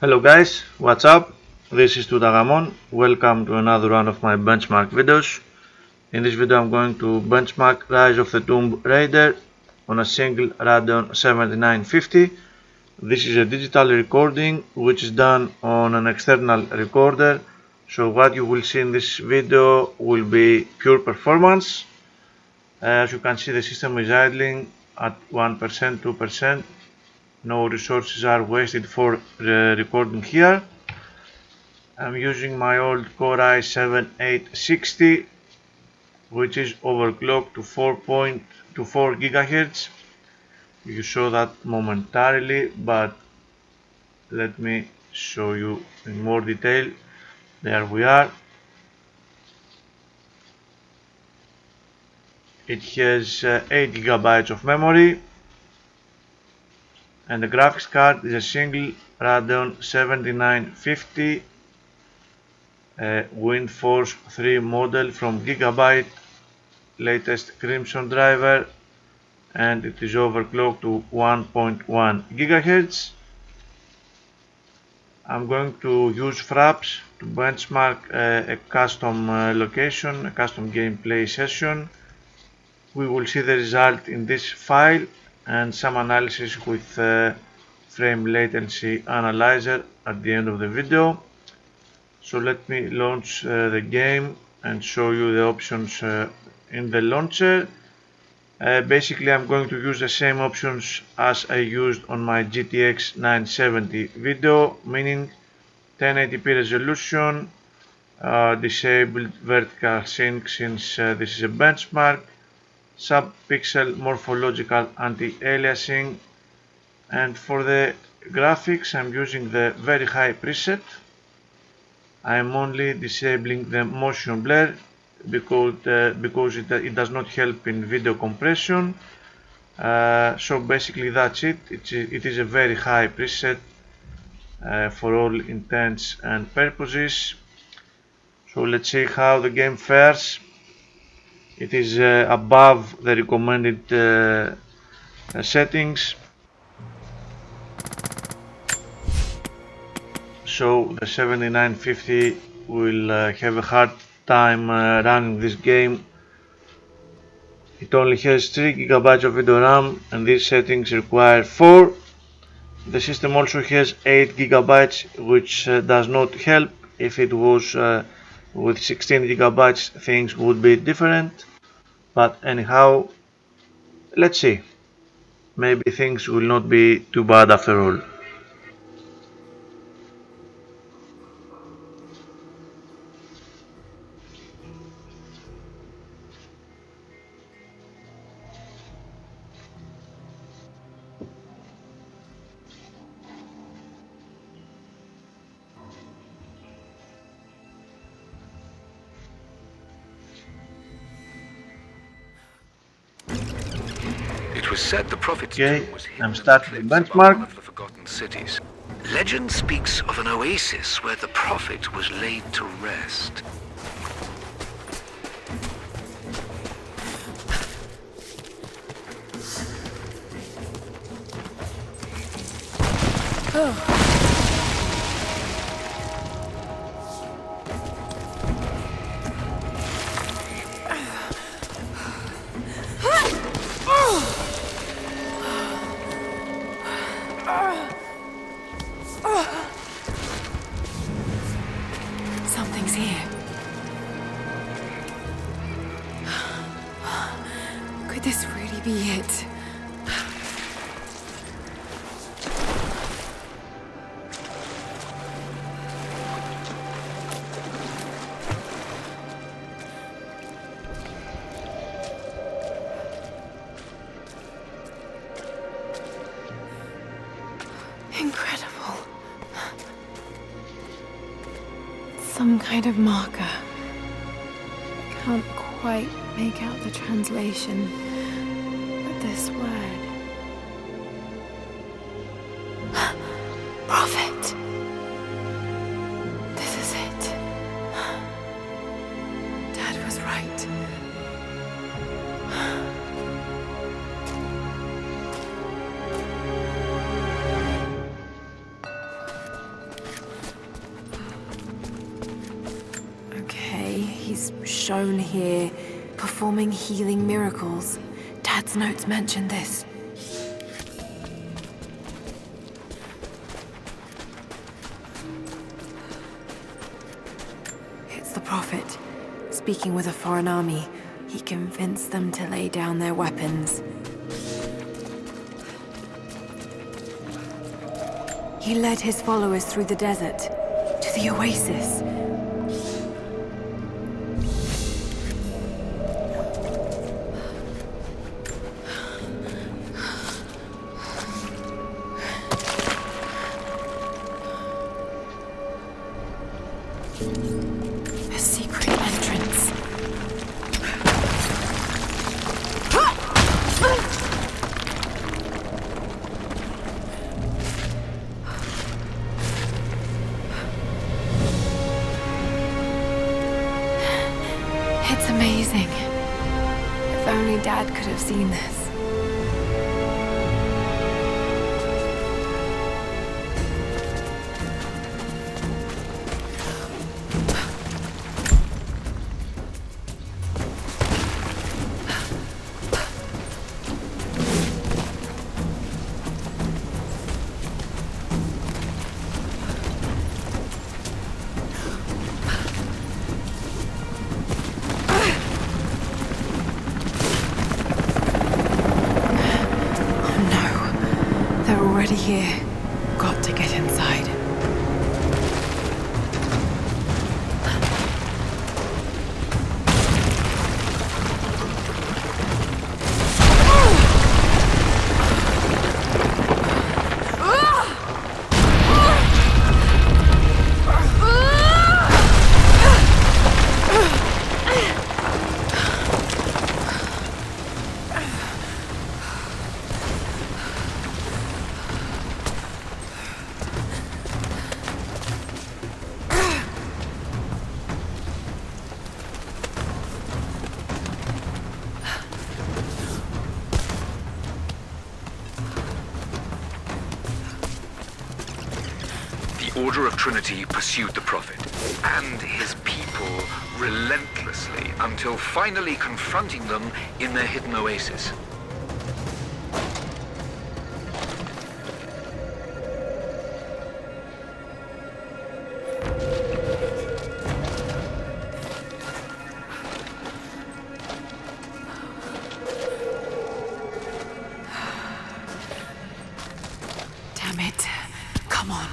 Hello guys, what's up? This is Tutagamon. Welcome to another one of my benchmark videos. In this video I'm going to benchmark Rise of the Tomb Raider on a single Radeon 7950. This is a digital recording which is done on an external recorder. So what you will see in this video will be pure performance. As you can see, the system is idling at 1%, 2%. No resources are wasted for recording here. I'm using my old Core i7-860, which is overclocked to 4.24 GHz. You saw that momentarily, but let me show you in more detail. There we are. It has 8 GB of memory, and the graphics card is a single Radeon 7950 Windforce 3 model from Gigabyte, latest Crimson driver, and it is overclocked to 1.1 GHz. I'm going to use fraps to benchmark a custom location, a custom gameplay session. We will see the result in this file and some analysis with frame latency analyzer at the end of the video. So let me launch the game and show you the options in the launcher. Basically I'm going to use the same options as I used on my GTX 970 video, meaning 1080p resolution, disabled vertical sync since this is a benchmark, sub-pixel morphological anti-aliasing, and for the graphics I'm using the very high preset. I'm only disabling the motion blur because it does not help in video compression. So basically that's it. It is a very high preset for all intents and purposes. So let's see how the game fares. It is above the recommended settings. So the 7950 will have a hard time running this game. It only has 3 GB of video RAM and these settings require 4. The system also has 8 GB, which does not help. If it was with 16 GB, things would be different. But anyhow, let's see. Maybe things will not be too bad after all. It was said the prophet's Okay, tomb was hidden I'm in the starting the cliffs above benchmark. one of the forgotten cities. Legend speaks of an oasis where the prophet was laid to rest. Something's here. Could this really be it? Incredible. Some kind of marker. I can't quite make out the translation, but this word. Prophet. This is it. Dad was right. shown here, performing healing miracles. Dad's notes mentioned this. It's the Prophet, speaking with a foreign army. He convinced them to lay down their weapons. He led his followers through the desert, to the oasis. A secret entrance. It's amazing. If only Dad could have seen this. Already here. Got to get inside. The Order of Trinity pursued the Prophet and his people relentlessly until finally confronting them in their hidden oasis. Damn it. Come on.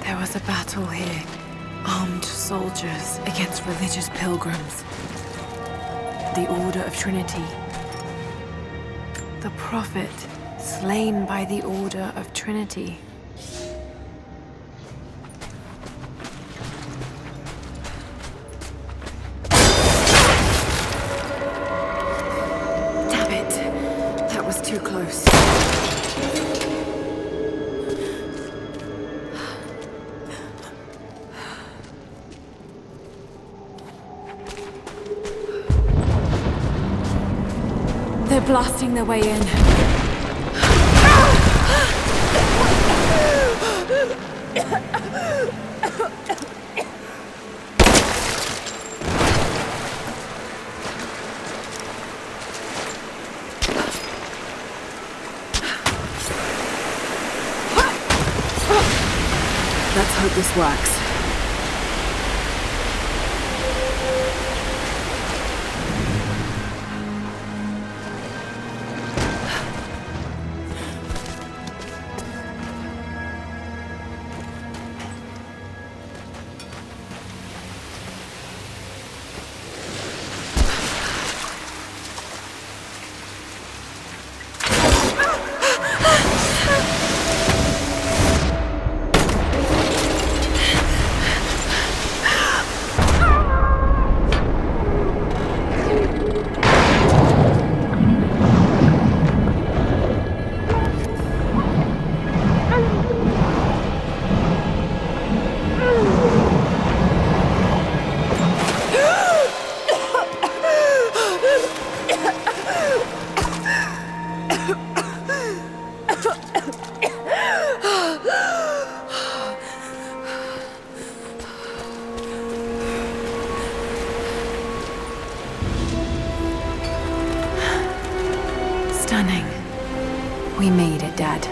There was a battle here. Armed soldiers against religious pilgrims. The Order of Trinity. The Prophet, slain by the Order of Trinity. Damn it. That was too close. They're blasting their way in. Let's hope this works. Stunning. We made it, Dad.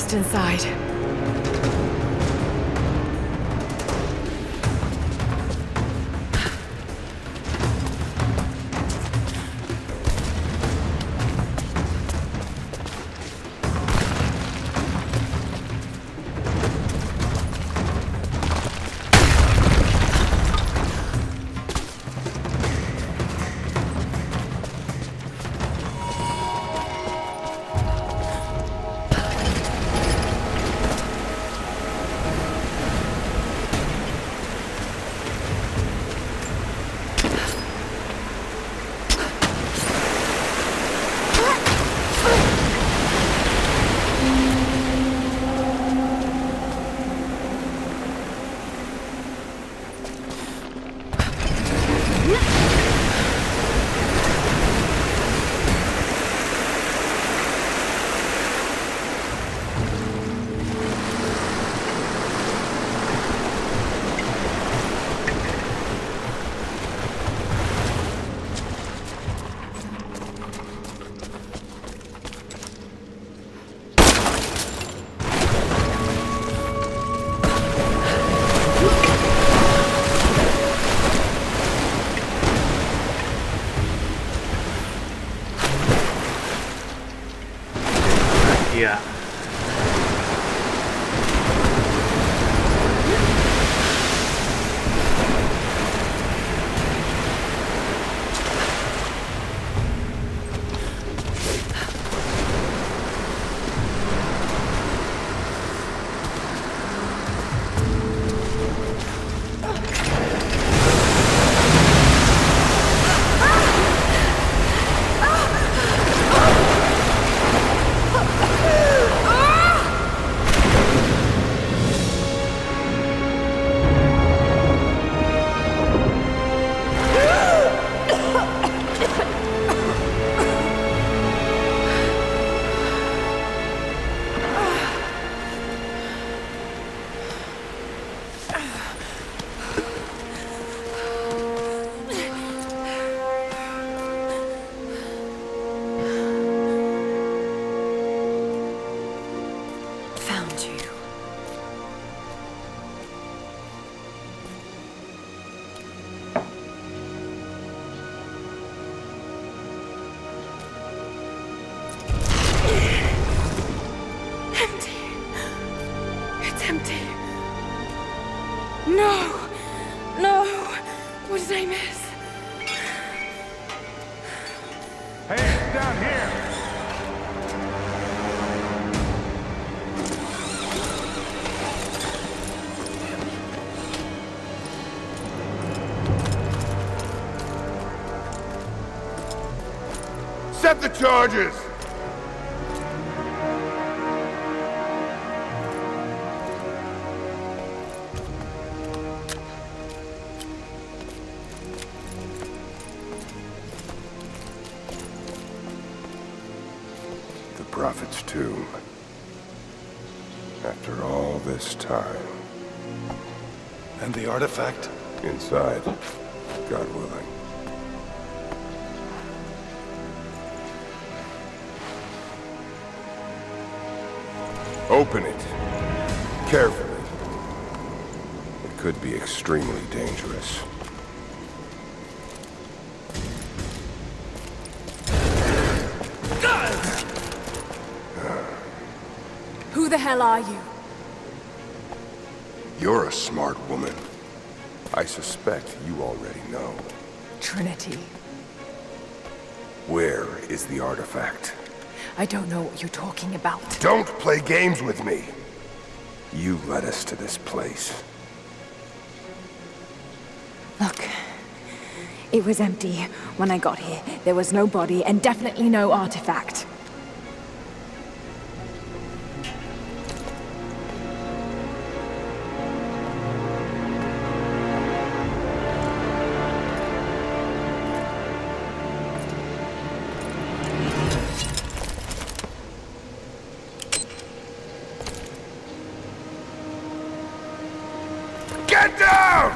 Inside. Yeah. Set the charges! Prophet's tomb. After all this time. And the artifact? Inside, God willing. Open it. Carefully. It could be extremely dangerous. Who the hell are you? You're a smart woman. I suspect you already know. Trinity. Where is the artifact? I don't know what you're talking about. Don't play games with me! You led us to this place. Look, it was empty when I got here. There was no body and definitely no artifact. Get down!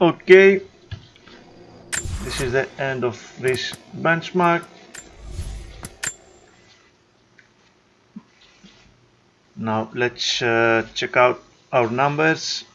Okay, this is the end of this benchmark. Now let's check out our numbers.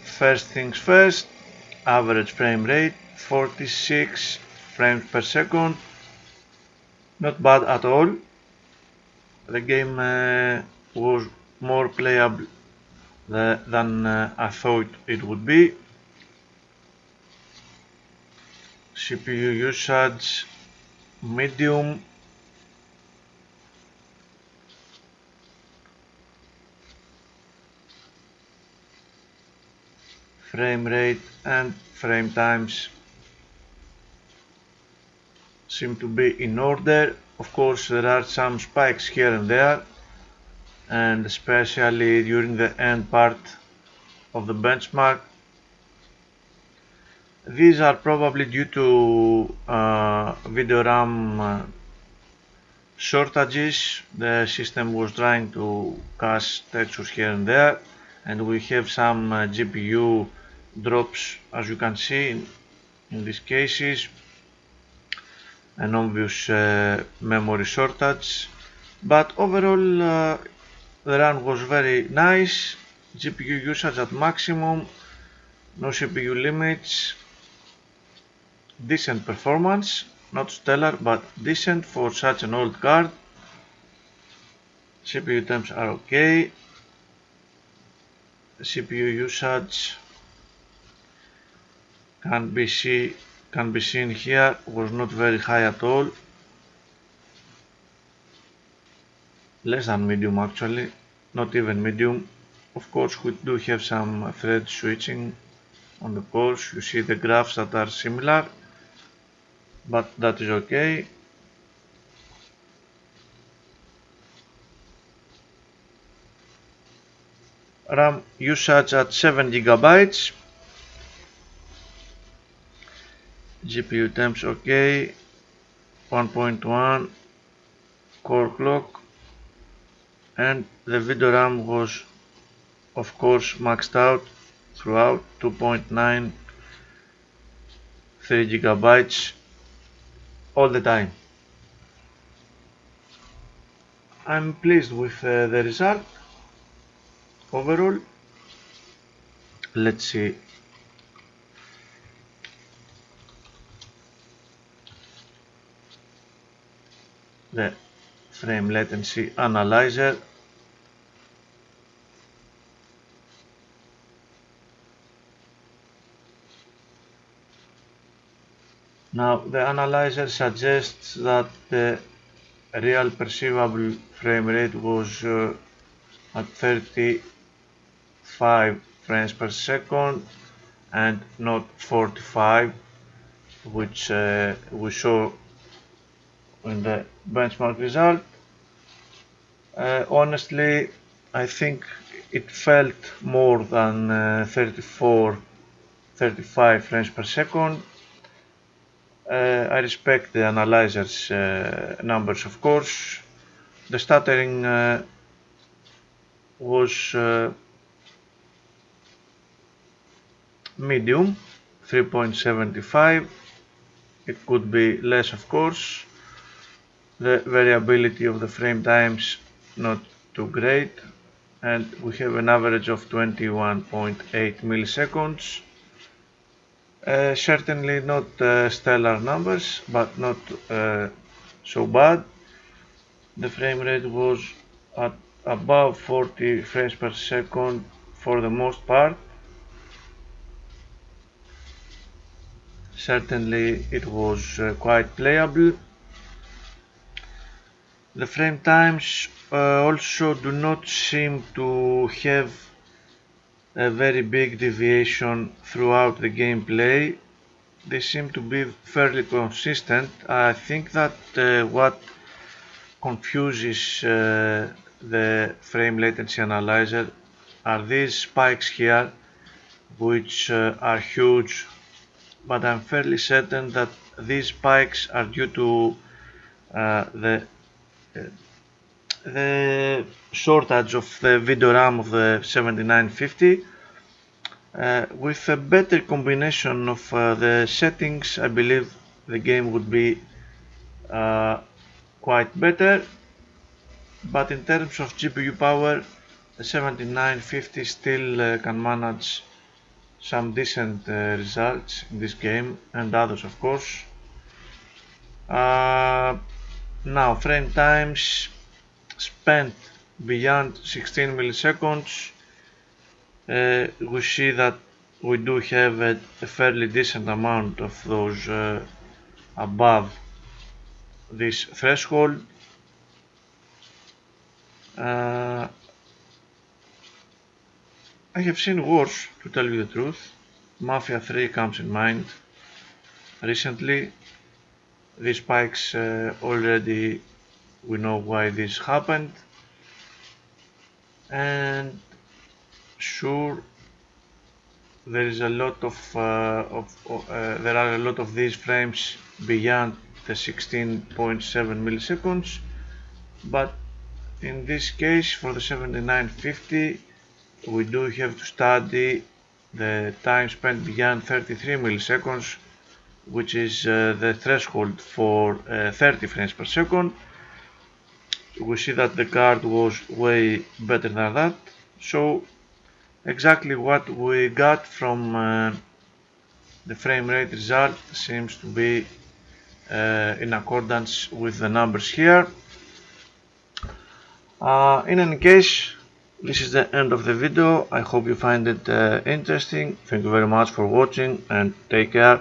First things first, average frame rate 46 frames per second. Not bad at all. The game was more playable than I thought it would be. CPU usage medium. Frame rate and frame times seem to be in order. Of course, there are some spikes here and there, and especially during the end part of the benchmark. These are probably due to video RAM shortages. The system was trying to cache textures here and there, and we have some GPU drops, as you can see in these cases. An obvious memory shortage, but overall the run was very nice. GPU usage at maximum, no CPU limits, decent performance, not stellar but decent for such an old card. CPU temps are okay. CPU usage can be seen here, was not very high at all. less than medium actually, not even medium. Of course we do have some thread switching on the cores. You see the graphs that are similar, but that is okay. RAM usage at 7 GB. GPU temps okay. 1.1 core clock, and the video RAM was of course maxed out throughout, 2.9, 3 GB all the time. I'm pleased with the result overall. Let's see. The frame latency analyzer. Now the analyzer suggests that the real perceivable frame rate was at 35 frames per second and not 45, which we saw in the benchmark result. Honestly, I think it felt more than 35 frames per second. I respect the analyzer's numbers, of course. The stuttering was medium, 3.75. It could be less, of course. The variability of the frame times not too great, and we have an average of 21.8 milliseconds. Certainly not stellar numbers, but not so bad. The frame rate was at above 40 frames per second for the most part. Certainly it was quite playable. The frame times also do not seem to have a very big deviation throughout the gameplay. They seem to be fairly consistent. I think that what confuses the frame latency analyzer are these spikes here, which are huge, but I'm fairly certain that these spikes are due to the shortage of the video RAM of the 7950. With a better combination of the settings, I believe the game would be quite better, but in terms of GPU power, the 7950 still can manage some decent results in this game, and others of course. Now frame times spent beyond 16 milliseconds. We see that we do have a fairly decent amount of those above this threshold. I have seen worse, to tell you the truth. Mafia 3 comes in mind recently. These spikes already, we know why this happened, and sure, there is a lot of there are a lot of these frames beyond the 16.7 milliseconds, but in this case for the 7950 we do have to study the time spent beyond 33 milliseconds, which is the threshold for 30 frames per second. We see that the card was way better than that, so exactly what we got from the frame rate result seems to be in accordance with the numbers here. In any case, this is the end of the video. I hope you find it interesting. Thank you very much for watching, and take care.